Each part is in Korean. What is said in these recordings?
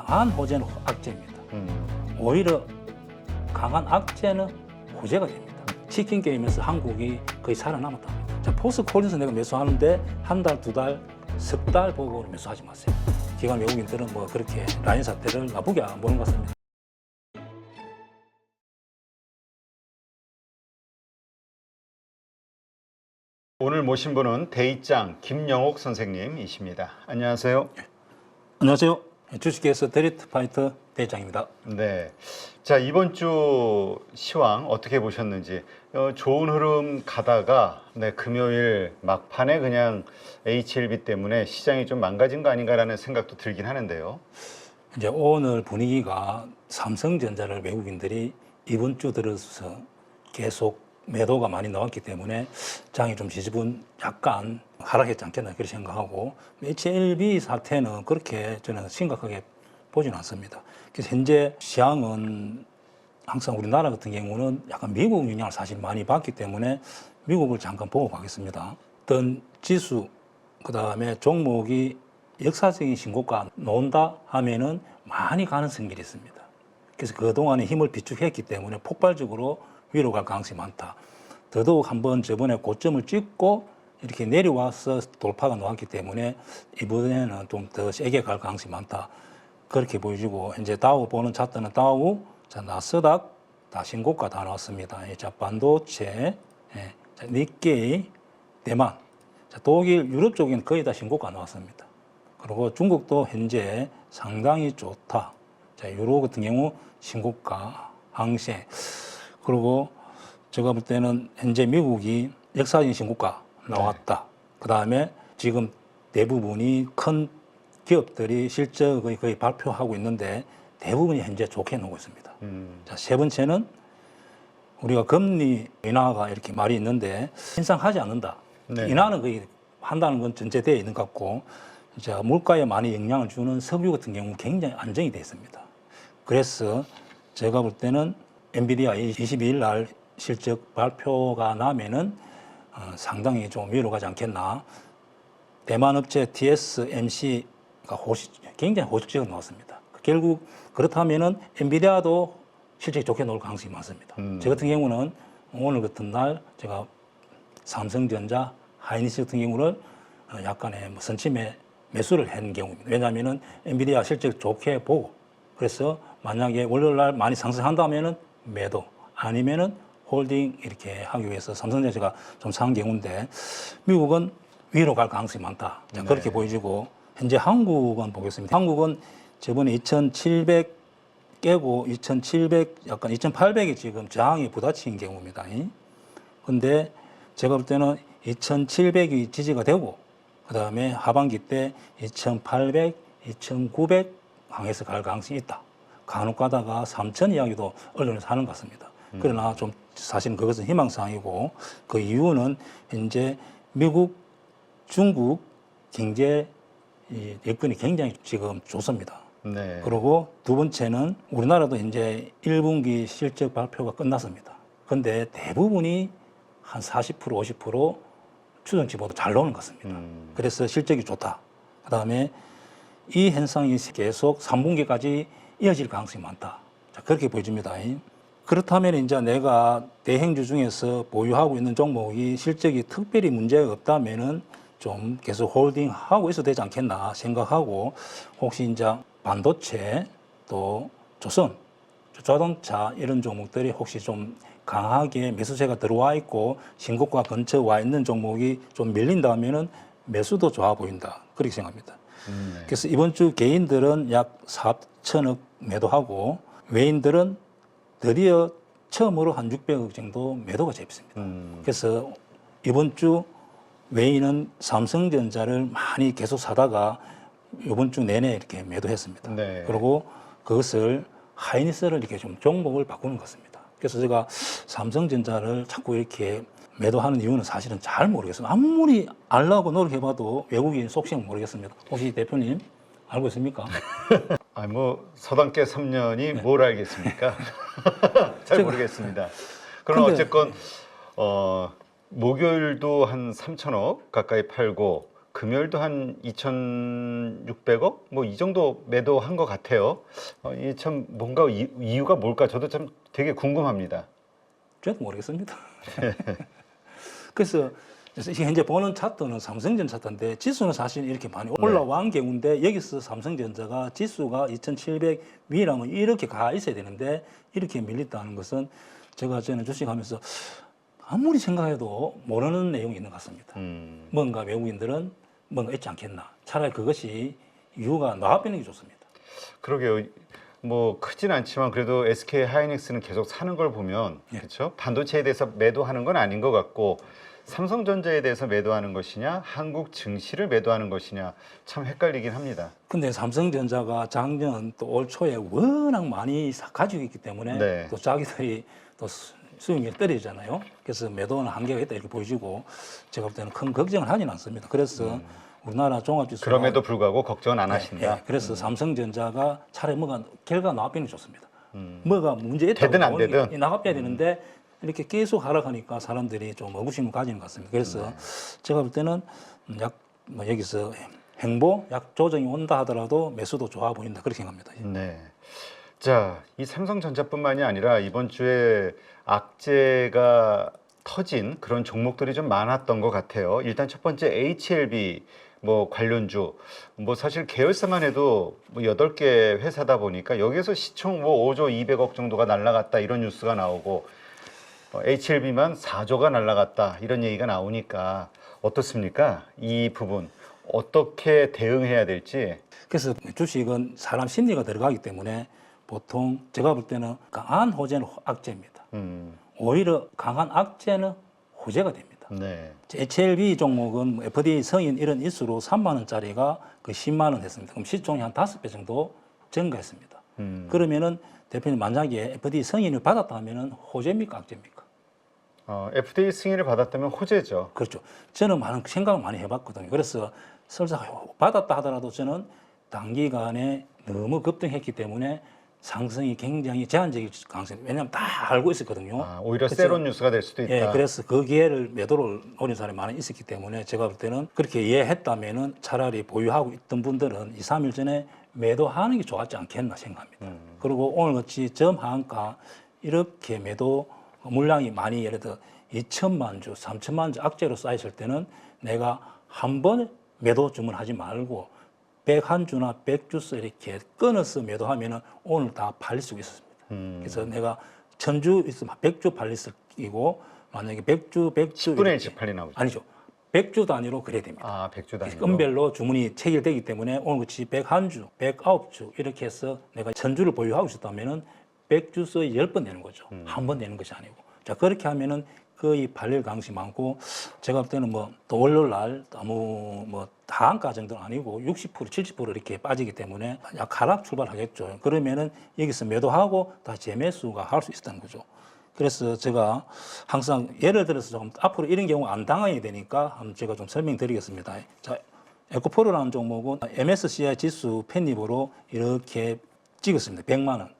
강한 호재는 악재입니다. 오히려 강한 악재는 호재가 됩니다. 치킨 게임에서 한국이 거의 살아남았다. 자, 포스 콜린스 내가 매수하는데 한 달, 두 달, 석 달 보고 매수하지 마세요. 기관 외국인들은 뭐 그렇게 라인 사태를 나쁘게 안 보는 것 같습니다. 오늘 모신 분은 대입장 김영옥 선생님이십니다. 안녕하세요. 안녕하세요. 주식회사 데리트 파이터 대장입니다. 네. 자, 이번 주 시황 어떻게 보셨는지. 좋은 흐름 가다가 금요일 막판에 그냥 HLB 때문에 시장이 좀 망가진 거 아닌가라는 생각도 들긴 하는데요. 이제 오늘 분위기가 삼성전자를 외국인들이 이번 주 들어서 계속 매도가 많이 나왔기 때문에 장이 좀 지지분 약간 하락했지 않겠나 그렇게 생각하고, HLB 사태는 그렇게 저는 심각하게 보지는 않습니다. 그래서 현재 시황은 항상 우리나라 같은 경우는 약간 미국 영향을 사실 많이 받기 때문에 미국을 잠깐 보고 가겠습니다. 어떤 지수, 그 다음에 종목이 역사적인 신고가 나온다 하면은 많이 가능성이 있습니다. 그래서 그동안에 힘을 비축했기 때문에 폭발적으로 위로 갈 가능성이 많다. 더더욱 한번 저번에 고점을 찍고 이렇게 내려와서 돌파가 나왔기 때문에 이번에는 좀 더 세게 갈 가능성이 많다. 그렇게 보여지고, 현재 다우 보는 차트는 다우, 자, 나스닥 다 신고가 다 나왔습니다. 자, 반도체, 자, 니케이, 대만, 자, 독일, 유럽 쪽에는 거의 다 신고가 나왔습니다. 그리고 중국도 현재 상당히 좋다. 자, 유로 같은 경우 신고가, 항세. 그리고 제가 볼 때는 현재 미국이 역사적인 신고가 나왔다. 그 다음에 지금 대부분이 큰 기업들이 실적을 거의 발표하고 있는데 대부분이 현재 좋게 나오고 있습니다. 자, 세 번째는 우리가 금리 인하가 이렇게 말이 있는데 인상하지 않는다. 네. 인하는 거의 한다는 건 전제되어 있는 것 같고, 이제 물가에 많이 영향을 주는 석유 같은 경우 굉장히 안정이 되어 있습니다. 그래서 제가 볼 때는 엔비디아 22일 날 실적 발표가 나면은 상당히 좀 위로 가지 않겠나. 대만 업체 TSMC가 굉장히 호식적으로 나왔습니다. 결국 그렇다면은 엔비디아도 실적이 좋게 나올 가능성이 많습니다. 저 같은 경우는 오늘 같은 날 제가 삼성전자, 하이닉스 같은 경우를 약간의 선침에 매수를 한 경우입니다. 왜냐하면은 엔비디아 실적 좋게 보고, 그래서 만약에 월요일 날 많이 상승한다면은 매도, 아니면은 홀딩 이렇게 하기 위해서 삼성전자가 좀 산 경우인데, 미국은 위로 갈 가능성이 많다. 자, 그렇게 보여지고, 현재 한국은 보겠습니다. 한국은 저번에 2,700 깨고 2,700, 약간 2,800이 지금 저항이 부딪힌 경우입니다. 근데 제가 볼 때는 2,700이 지지가 되고, 그 다음에 하반기 때 2,800, 2,900 항해서 갈 가능성이 있다. 간혹 가다가 3,000 이야기도 언론에서 하는 것 같습니다. 그러나 좀 사실은 그것은 희망사항이고, 그 이유는 현재 미국, 중국 경제 여건이 굉장히 지금 좋습니다. 네. 그리고 두 번째는 우리나라도 이제 1분기 실적 발표가 끝났습니다. 근데 대부분이 한 40%, 50% 추정치보다 잘 나오는 것 같습니다. 그래서 실적이 좋다. 그 다음에 이 현상이 계속 3분기까지 이어질 가능성이 많다. 자, 그렇게 보여집니다. 그렇다면 이제 내가 대행주 중에서 보유하고 있는 종목이 실적이 특별히 문제가 없다면은 좀 계속 홀딩하고 있어도 되지 않겠나 생각하고, 혹시 이제 반도체 또 조선, 자동차 이런 종목들이 혹시 좀 강하게 매수세가 들어와 있고 신고가 근처 와 있는 종목이 좀 밀린다면은 매수도 좋아 보인다. 그렇게 생각합니다. 그래서 이번 주 개인들은 약 4천억 매도하고, 외인들은 드디어 처음으로 한 600억 정도 매도가 잡혔습니다. 그래서 이번 주 외인은 삼성전자를 많이 계속 사다가 이번 주 내내 이렇게 매도했습니다. 네. 그리고 그것을 하이닉스를 이렇게 좀 종목을 바꾸는 것 같습니다. 그래서 제가 삼성전자를 자꾸 이렇게 매도하는 이유는 사실은 잘 모르겠어요. 아무리 알라고 노력해봐도 외국인 속셈을 모르겠습니다. 혹시 대표님 알고 있습니까? 서당계 3년이 뭘 알겠습니까? 잘 모르겠습니다. 그럼 근데, 어쨌건 목요일도 한 3천억 가까이 팔고, 금요일도 한 2,600억 뭐 이 정도 매도한 것 같아요. 이게 참 뭔가 이유가 뭘까? 저도 참 되게 궁금합니다. 저도 모르겠습니다. 그래서 현재 보는 차트는 삼성전 차트인데 지수는 사실 이렇게 많이 올라온 경우인데 여기서 삼성전자가 지수가 2,700 위라면 이렇게 가 있어야 되는데 이렇게 밀렸다는 것은 제가 저는 주식하면서 아무리 생각해도 모르는 내용이 있는 것 같습니다. 뭔가 외국인들은 뭔가 있지 않겠나. 차라리 그것이 이유가 나와버리는 게 좋습니다. 그러게요. 뭐 크진 않지만 그래도 SK 하이닉스는 계속 사는 걸 보면 그렇죠? 반도체에 대해서 매도하는 건 아닌 것 같고 삼성전자에 대해서 매도하는 것이냐, 한국 증시를 매도하는 것이냐 참 헷갈리긴 합니다. 근데 삼성전자가 작년 또 올 초에 워낙 많이 가지고 있기 때문에 네. 또 자기들이 또 수익률이 떨어지잖아요. 그래서 매도는 한계가 있다 이렇게 보여지고 제가 볼 때는 큰 걱정을 하지는 않습니다. 그래서 우리나라 종합지수가 그럼에도 불구하고 걱정은 안 하신다. 그래서 삼성전자가 차라리 뭐가 결과가 나와버리는 게 좋습니다. 뭐가 문제 있다고 되든 안 되든. 나가봐야 되는데 이렇게 계속 하락하니까 사람들이 좀 의구심을 가지는 것 같습니다. 그래서 제가 볼 때는 뭐 여기서 행보 약 조정이 온다 하더라도 매수도 좋아 보인다 그렇게 생각합니다. 네. 자, 이 삼성전자뿐만이 아니라 이번 주에 악재가 터진 그런 종목들이 좀 많았던 것 같아요. 일단 첫 번째 HLB 뭐 관련주 뭐 사실 계열사만 해도 뭐 8개 회사다 보니까 여기에서 시총 뭐 5조 200억 정도가 날라갔다 이런 뉴스가 나오고 HLB만 4조가 날라갔다 이런 얘기가 나오니까 어떻습니까? 이 부분 어떻게 대응해야 될지. 그래서 주식은 사람 심리가 들어가기 때문에 보통 제가 볼 때는 강한 호재는 악재입니다. 오히려 강한 악재는 호재가 됩니다. 네. HLB 종목은 뭐 FDA 성인 이런 일수로 3만 원짜리가 그 10만 원 했습니다. 그럼 시총이 한 5배 정도 증가했습니다. 그러면은 대표님 만약에 FDA 승인을 받았다 하면은 호재입니까 악재입니까? FDA 승인을 받았다면 호재죠. 그렇죠. 저는 많은 생각을 많이 해봤거든요. 그래서 설사 받았다 하더라도 저는 단기간에 너무 급등했기 때문에 상승이 굉장히 제한적일 가능성이 왜냐하면 다 알고 있었거든요. 오히려 그래서, 세론 뉴스가 될 수도 있다. 예, 그래서 그 기회를 매도를 노린 사람이 많이 있었기 때문에 제가 볼 때는 그렇게 이해했다면은 차라리 보유하고 있던 분들은 2, 3일 전에 매도하는 게 좋았지 않겠나 생각합니다. 그리고 오늘같이 저하한가 이렇게 매도 물량이 많이 예를 들어 2천만 주, 3천만 주 악재로 쌓였을 때는 내가 한 번 매도 주문하지 말고 101주나 100주서 이렇게 끊어서 매도하면은 오늘 다 팔릴 수 있었습니다. 그래서 내가 1000주 있으면 100주 팔릴 수 있고 만약에 100주 10분의 1씩 팔리나 보죠. 아니죠. 100주 단위로 그래야 됩니다. 100주 단위로. 건별로 주문이 체결되기 때문에 오늘같이 101주, 109주 이렇게 해서 내가 1000주를 보유하고 있었다면은 100주서 10번 내는 거죠. 한 번 내는 것이 아니고. 자, 그렇게 하면은 거의 팔릴 가능성이 많고 제가 볼 때는 뭐 또 월요일 날 너무 뭐 다한가 정도는 아니고 60%, 70% 이렇게 빠지기 때문에 약 하락 출발하겠죠. 그러면은 여기서 매도하고 다시 재매수가 할 수 있었다는 거죠. 그래서 제가 항상 예를 들어서 조금 앞으로 이런 경우 안 당하게 되니까 한번 제가 좀 설명드리겠습니다. 자, 에코프로라는 종목은 MSCI 지수 편입으로 이렇게 찍었습니다. 100만 원,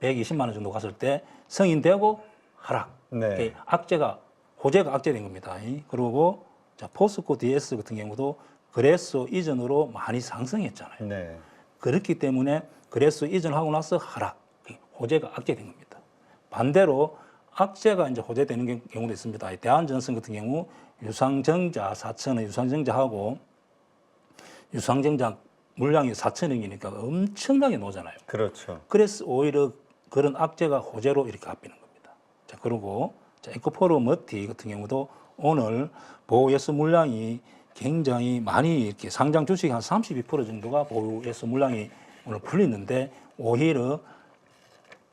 120만 원 정도 갔을 때 성인되고 하락. 네. 악재가 호재가 악재된 겁니다. 그리고 자, 포스코 DS 같은 경우도 그래서 이전으로 많이 상승했잖아요. 네. 그렇기 때문에 그래서 이전하고 나서 하락, 호재가 악재된 겁니다. 반대로 악재가 이제 호재되는 경우도 있습니다. 대한전선 같은 경우 유상증자 4,000원, 유상증자하고 유상증자 물량이 4,000원이니까 엄청나게 노잖아요. 그렇죠. 그래서 오히려 그런 악재가 호재로 이렇게 갚이는 겁니다. 자, 그리고 자, 에코포로 머티 같은 경우도 오늘 보유예수 물량이 굉장히 많이 이렇게 상장 주식이 한 32% 정도가 보유예수 물량이 오늘 풀리는데 오히려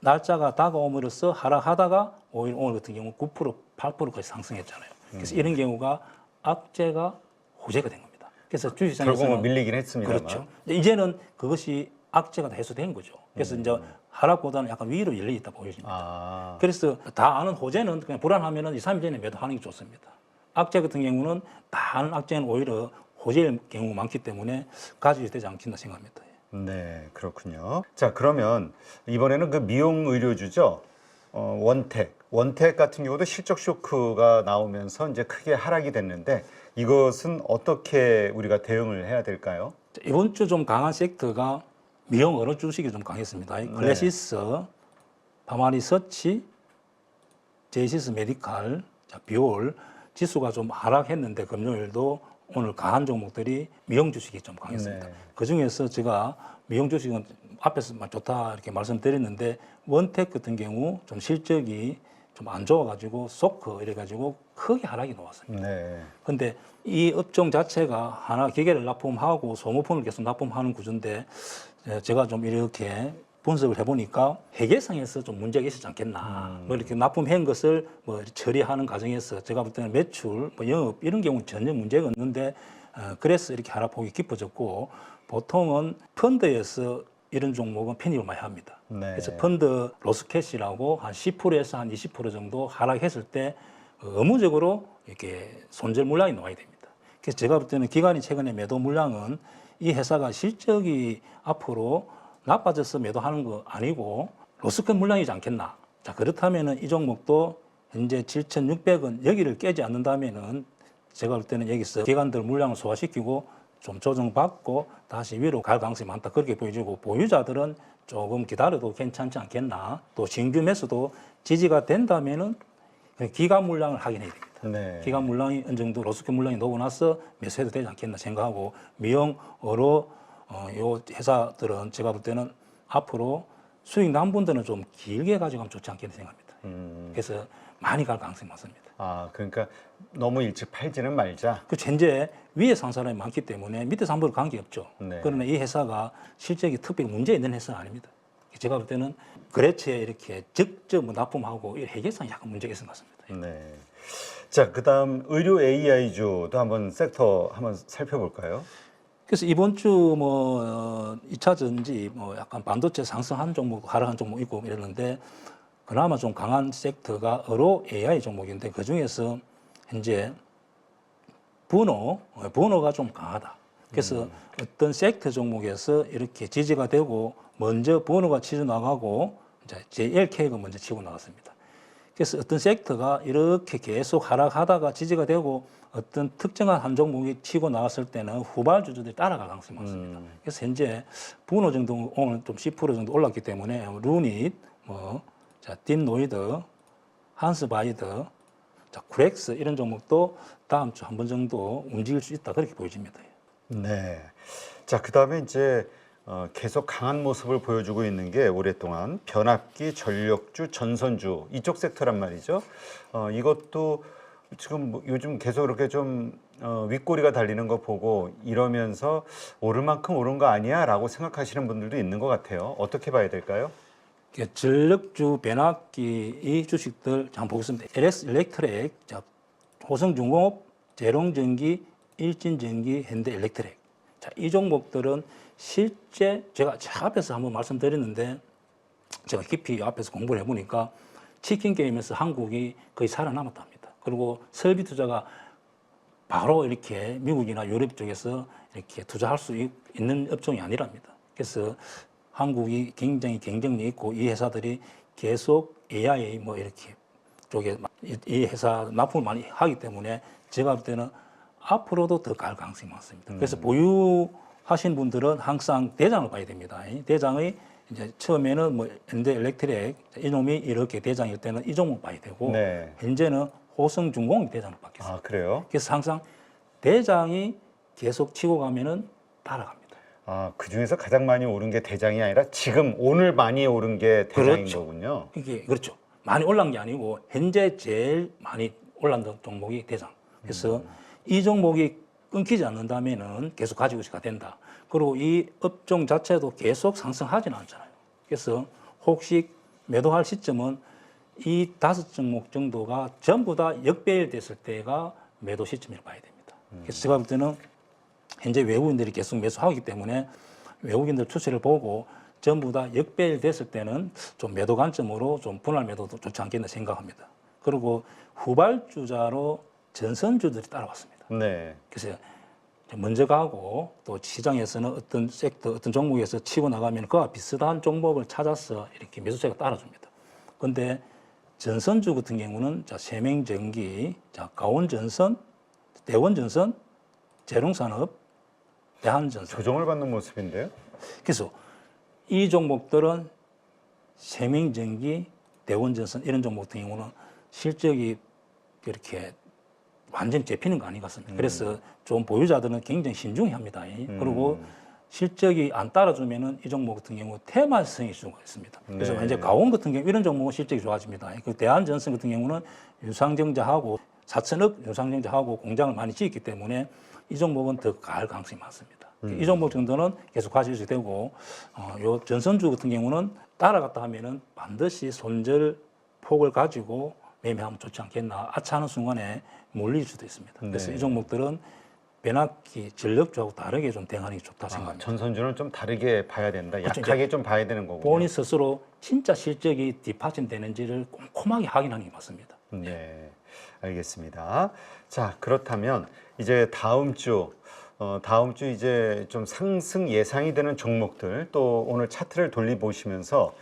날짜가 다가옴으로써 하락하다가 오히려 오늘 같은 경우 9%, 8%까지 상승했잖아요. 그래서 이런 경우가 악재가 호재가 된 겁니다. 그래서 주식시장에서는 결국은 밀리긴 했습니다만. 그렇죠. 이제는 그것이 악재가 다 해소된 거죠. 그래서 이제 하락보다는 약간 위로 열려 있다 보여집니다. 그래서 다 아는 호재는 그냥 불안하면은 2, 3일 전에 매도하는 게 좋습니다. 악재 같은 경우는 다 아는 악재는 오히려 호재일 경우가 많기 때문에 가져야 되지 않겠나 생각합니다. 네, 그렇군요. 자, 그러면 이번에는 그 미용 의료주죠. 원택 같은 경우도 실적 쇼크가 나오면서 이제 크게 하락이 됐는데 이것은 어떻게 우리가 대응을 해야 될까요? 이번 주 좀 강한 섹터가 미용 어로 주식이 좀 강했습니다. 클래시스, 파마리 서치, 제이시스 메디칼, 비올 지수가 좀 하락했는데 금요일도 오늘 강한 종목들이 미용 주식이 좀 강했습니다. 그 중에서 제가 미용 주식은 앞에서 좋다 이렇게 말씀드렸는데 원택 같은 경우 좀 실적이 좀 안 좋아가지고 소크 이래가지고 크게 하락이 나왔습니다. 그런데 이 업종 자체가 하나 기계를 납품하고 소모품을 계속 납품하는 구조인데 제가 좀 이렇게 분석을 해보니까 회계상에서 좀 문제가 있었지 않겠나. 뭐 이렇게 납품한 것을 뭐 처리하는 과정에서 제가 볼 때는 매출, 뭐 영업 이런 경우는 전혀 문제가 없는데 그래서 이렇게 하락폭이 깊어졌고 보통은 펀드에서 이런 종목은 편입을 많이 합니다. 그래서 펀드 로스캐시라고 한 10%에서 한 20% 정도 하락했을 때 의무적으로 이렇게 손절 물량이 나와야 됩니다. 그래서 제가 볼 때는 기관이 최근에 매도 물량은 이 회사가 실적이 앞으로 나빠져서 매도하는 거 아니고 로스컷 물량이지 않겠나. 자, 그렇다면은 이 종목도 현재 7,600원 여기를 깨지 않는다면은 제가 볼 때는 여기서 기관들 물량을 소화시키고 좀 조정받고 다시 위로 갈 가능성이 많다. 그렇게 보여지고 보유자들은 조금 기다려도 괜찮지 않겠나. 또 신규 매수도 지지가 된다면은 기관 물량을 확인해야 됩니다. 기관 물량이 어느 정도 로스켓 물량이 나오고 나서 매수해도 되지 않겠나 생각하고 미용, 어로 요 회사들은 제가 볼 때는 앞으로 수익 난 분들은 좀 길게 가져가면 좋지 않겠나 생각합니다. 그래서 많이 갈 가능성이 많습니다. 아, 그러니까 너무 일찍 팔지는 말자. 그 현재 위에 산 사람이 많기 때문에 밑에 산 분은 관계없죠. 그러나 이 회사가 실적이 특별히 문제 있는 회사는 아닙니다. 제가 볼 때는 거래처에 이렇게 직접 납품하고 이 회계상에 약간 문제가 있는 것 같습니다. 자, 그다음 의료 AI주도 한번 섹터 한번 살펴볼까요? 그래서 이번 주 뭐 2차 전지 뭐 약간 반도체 상승한 종목, 하락한 종목 있고 이랬는데 그나마 좀 강한 섹터가 의료 AI 종목인데 그 중에서 현재 번호가 좀 강하다. 그래서 어떤 섹터 종목에서 이렇게 지지가 되고 먼저 번호가 치고 나가고 이제 JLK가 먼저 치고 나갔습니다. 그래서 어떤 섹터가 이렇게 계속 하락하다가 지지가 되고 어떤 특정한 한 종목이 치고 나왔을 때는 후발주주들이 따라갈 가능성이 많습니다. 그래서 현재 분호 정도 오늘 좀 10% 정도 올랐기 때문에 루닛, 딥노이드, 한스바이드, 쿠렉스 이런 종목도 다음 주 한 번 정도 움직일 수 있다 그렇게 보여집니다. 자, 그다음에 이제 계속 강한 모습을 보여주고 있는 게 오랫동안 변압기, 전력주, 전선주 이쪽 섹터란 말이죠. 이것도 지금 뭐 요즘 계속 이렇게 좀 윗꼬리가 달리는 거 보고 이러면서 오를 만큼 오른 거 아니야라고 생각하시는 분들도 있는 것 같아요. 어떻게 봐야 될까요? 전력주, 변압기 이 주식들 한번 보겠습니다. LS 일렉트렉, 호성중공업, 제롱전기, 일진전기, 현대일렉트렉. 자, 이 종목들은 실제 제가 앞에서 한번 말씀드렸는데 제가 깊이 앞에서 공부를 해보니까 치킨 게임에서 한국이 거의 살아남았답니다. 그리고 설비 투자가 바로 이렇게 미국이나 유럽 쪽에서 이렇게 투자할 수 있는 업종이 아니랍니다. 그래서 한국이 굉장히 경쟁력이 있고 이 회사들이 계속 AI 뭐 이렇게 쪽에 이 회사 납품을 많이 하기 때문에 제가 볼 때는 앞으로도 더 갈 가능성이 많습니다. 그래서 보유하신 분들은 항상 대장을 봐야 됩니다. 대장의 이제 처음에는 뭐 현대일렉트릭 이놈이 이렇게 대장일 때는 이 종목 봐야 되고 현재는 호성중공이 대장을 받겠습니다. 아, 그래요? 그래서 항상 대장이 계속 치고 가면은 따라갑니다. 아, 그 중에서 가장 많이 오른 게 대장이 아니라 지금 오늘 많이 오른 게 대장인 거군요. 이게 그렇죠. 많이 올란 게 아니고 현재 제일 많이 올란 종목이 대장. 그래서 이 종목이 끊기지 않는다면은 계속 가지고 있어야 된다. 그리고 이 업종 자체도 계속 상승하지는 않잖아요. 그래서 혹시 매도할 시점은 이 5종목 정도가 전부 다 역배열 됐을 때가 매도 시점이라고 봐야 됩니다. 그래서 제가 볼 때는 현재 외국인들이 계속 매수하기 때문에 외국인들 추세를 보고 전부 다 역배열 됐을 때는 좀 매도 관점으로 좀 분할 매도도 좋지 않겠나 생각합니다. 그리고 후발주자로 전선주들이 따라왔습니다. 그래서 먼저 가고 또 시장에서는 어떤 섹터, 어떤 종목에서 치고 나가면 그와 비슷한 종목을 찾아서 이렇게 매수세가 따라줍니다. 그런데 전선주 같은 경우는 세명전기, 강원전선, 대원전선, 재롱산업, 대한전선. 조정을 받는 모습인데요. 그래서 이 종목들은 세명전기, 대원전선 이런 종목 같은 경우는 실적이 그렇게 완전히 잡히는 거 아니겠습니까? 그래서 좀 보유자들은 굉장히 신중히 합니다. 그리고 실적이 안 따라주면은 이 종목 같은 경우 테마성이 수가 있습니다. 그래서 네. 이제 가온 같은 경우 이런 종목은 실적이 좋아집니다. 그 대한전선 같은 경우는 유상증자하고 4천억 유상증자하고 공장을 많이 지었기 때문에 이 종목은 더 갈 가능성이 많습니다. 이 종목 정도는 계속 가져야 되고, 요 전선주 같은 경우는 따라갔다 하면은 반드시 손절 폭을 가지고 매매하면 좋지 않겠나. 아차하는 순간에 몰릴 수도 있습니다. 그래서 네. 이 종목들은 변압기 전력주하고 다르게 좀 대응하는 게 좋다 아, 생각합니다. 전선주는 좀 다르게 봐야 된다. 그렇죠. 약하게 좀 봐야 되는 거군요. 본인 스스로 진짜 실적이 뒷받침되는지를 꼼꼼하게 확인하는 게 맞습니다. 네, 알겠습니다. 자, 그렇다면 이제 다음 주 이제 좀 상승 예상이 되는 종목들 또 오늘 차트를 돌려보시면서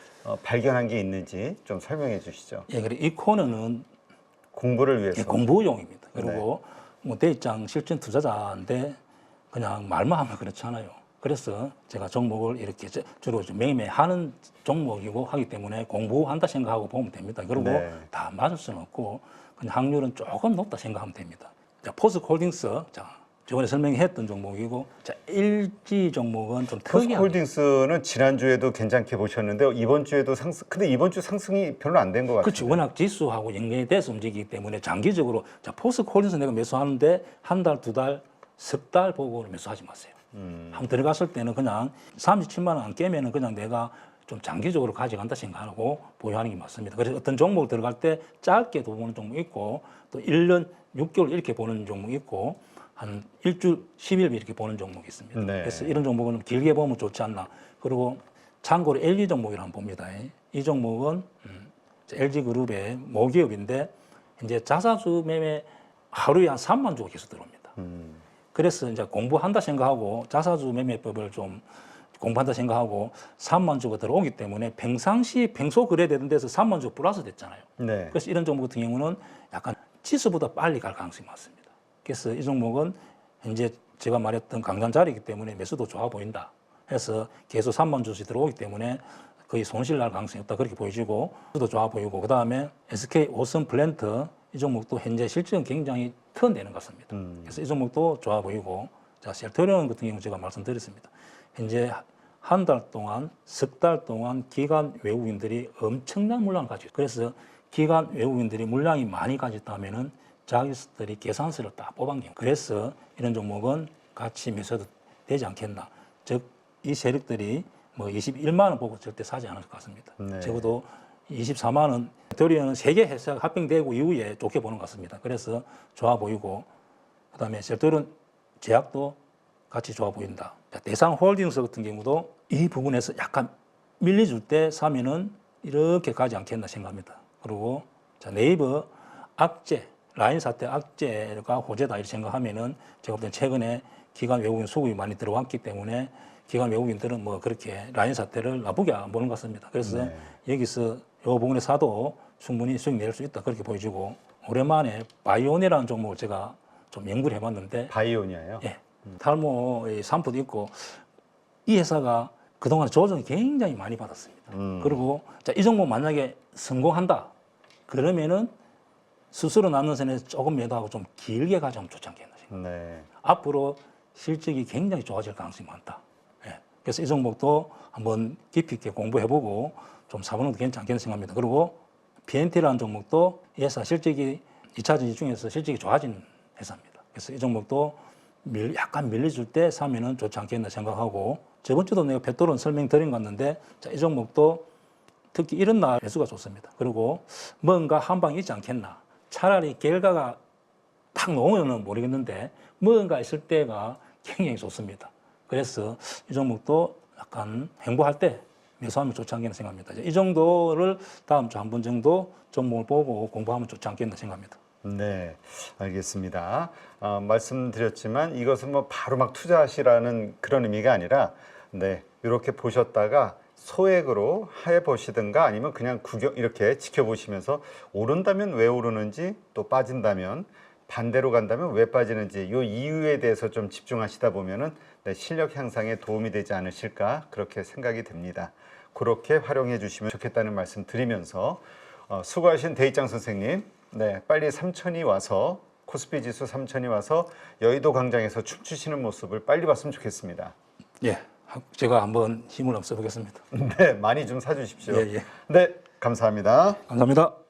발견한 게 있는지 좀 설명해 주시죠. 예, 그리고 이 코너는 공부를 위해서. 예, 공부용입니다. 그리고 뭐 대입장 실전 투자자인데 그냥 말만 하면 그렇잖아요. 그래서 제가 종목을 이렇게 주로 매매하는 종목이고 하기 때문에 공부한다 생각하고 보면 됩니다. 그리고 네. 다 맞을 수는 없고 그냥 확률은 조금 높다 생각하면 됩니다. 자, 포스코홀딩스, 자, 저번에 설명했던 종목이고, 자, LG 종목은 좀 특이한. 포스코홀딩스는 지난주에도 괜찮게 보셨는데 이번 주에도 상승. 근데 이번 주 상승이 별로 안 된 것 같아요. 그렇죠. 워낙 지수하고 연결이 돼서 움직이기 때문에 장기적으로 자, 포스코홀딩스 내가 매수하는데 한 달, 두 달, 석 달 보고 매수하지 마세요. 한번 들어갔을 때는 그냥 37만 원 안 깨면은 그냥 내가 좀 장기적으로 가져간다 생각하고 보유하는 게 맞습니다. 그래서 어떤 종목 들어갈 때 짧게도 보는 종목 있고 또 1년 6개월 이렇게 보는 종목 있고 한 일주일 10일 이렇게 보는 종목이 있습니다. 네. 그래서 이런 종목은 길게 보면 좋지 않나. 그리고 참고로 LG 종목이라 한번 봅니다. 이 종목은 LG그룹의 모기업인데 이제 자사주 매매 하루에 한 3만 주가 계속 들어옵니다. 그래서 이제 공부한다 생각하고 자사주 매매법을 좀 공부한다 생각하고 3만 주가 들어오기 때문에 평상시 평소 거래되는 데서 3만 주 플러스 됐잖아요. 네. 그래서 이런 종목 같은 경우는 약간 지수보다 빨리 갈 가능성이 많습니다. 그래서 이 종목은 현재 제가 말했던 강단 자리이기 때문에 매수도 좋아 보인다 해서 계속 3만 주씩 들어오기 때문에 거의 손실 날 가능성이 없다 그렇게 보여지고 매수도 좋아 보이고 그 다음에 SK 오션 플랜트 이 종목도 현재 실적은 굉장히 턴되는 것 같습니다. 그래서 이 종목도 좋아 보이고 자 셀토리온 같은 경우 제가 말씀드렸습니다. 현재 한 달 동안 석 달 동안 기관 외국인들이 엄청난 물량을 가지고 있어요. 그래서 기관 외국인들이 물량이 많이 가졌다면은 자기들이 계산서를 딱 뽑은 게 그래서 이런 종목은 같이 매수해도 되지 않겠나. 즉 이 세력들이 뭐 21만 원 보고 절대 사지 않을 것 같습니다. 네. 적어도 24만 원. 셀토리온은 세개 회사가 합병되고 이후에 좋게 보는 것 같습니다. 그래서 좋아 보이고 그다음에 셀토리온 제약도 같이 좋아 보인다. 자, 대상홀딩스 같은 경우도 이 부분에서 약간 밀려줄 때 사면은 이렇게 가지 않겠나 생각합니다. 그리고 자, 네이버 악재, 라인 사태 악재가 호재다 이렇게 생각하면은 제가 볼 때는 최근에 기관 외국인 수급이 많이 들어왔기 때문에 기관 외국인들은 뭐 그렇게 라인 사태를 나쁘게 안 보는 것 같습니다. 그래서 여기서 이 부분에 사도 충분히 수익 낼 수 있다 그렇게 보여지고 오랜만에 바이오니라는 종목을 제가 좀 연구를 해봤는데 바이오니아요. 예, 탈모 산포도 있고 이 회사가 그동안 조정이 굉장히 많이 받았습니다. 그리고 자, 이 종목 만약에 성공한다 그러면은 스스로 남는 선에 조금 매도하고 좀 길게 가져가면 좋지 않겠나 생각합니다. 네. 앞으로 실적이 굉장히 좋아질 가능성이 많다. 예. 그래서 이 종목도 한번 깊이 있게 공부해보고 좀 사보는 것도 괜찮겠는 생각합니다. 그리고 BNT라는 종목도 이 회사 실적이 2차 전지 중에서 실적이 좋아진 회사입니다. 그래서 이 종목도 약간 밀려줄 때 사면은 좋지 않겠나 생각하고 저번 주도 내가 배도론 설명드린 것 같는데 자, 이 종목도 특히 이런 날 매수가 좋습니다. 그리고 뭔가 한 방이 있지 않겠나. 차라리 결과가 딱 나오면은 모르겠는데 뭔가 있을 때가 굉장히 좋습니다. 그래서 이 종목도 약간 행보할 때 매수하면 좋지 않겠나 생각합니다. 이 정도를 다음 주 한 번 정도 종목을 보고 공부하면 좋지 않겠나 생각합니다. 네, 알겠습니다. 말씀드렸지만 이것은 뭐 바로 막 투자하시라는 그런 의미가 아니라 네, 이렇게 보셨다가 소액으로 해보시든가 아니면 그냥 구경 이렇게 지켜보시면서 오른다면 왜 오르는지 또 빠진다면 반대로 간다면 왜 빠지는지 이 이유에 대해서 좀 집중하시다 보면은 네, 실력 향상에 도움이 되지 않으실까 그렇게 생각이 듭니다. 그렇게 활용해 주시면 좋겠다는 말씀 드리면서 수고하신 대입장 선생님, 네, 빨리 삼천이 와서 코스피 지수 3천이 와서 여의도 광장에서 춤추시는 모습을 빨리 봤으면 좋겠습니다. 예, 제가 한번 힘을 합쳐 보겠습니다. 네, 많이 좀 사주십시오. 예, 예. 네, 감사합니다. 감사합니다.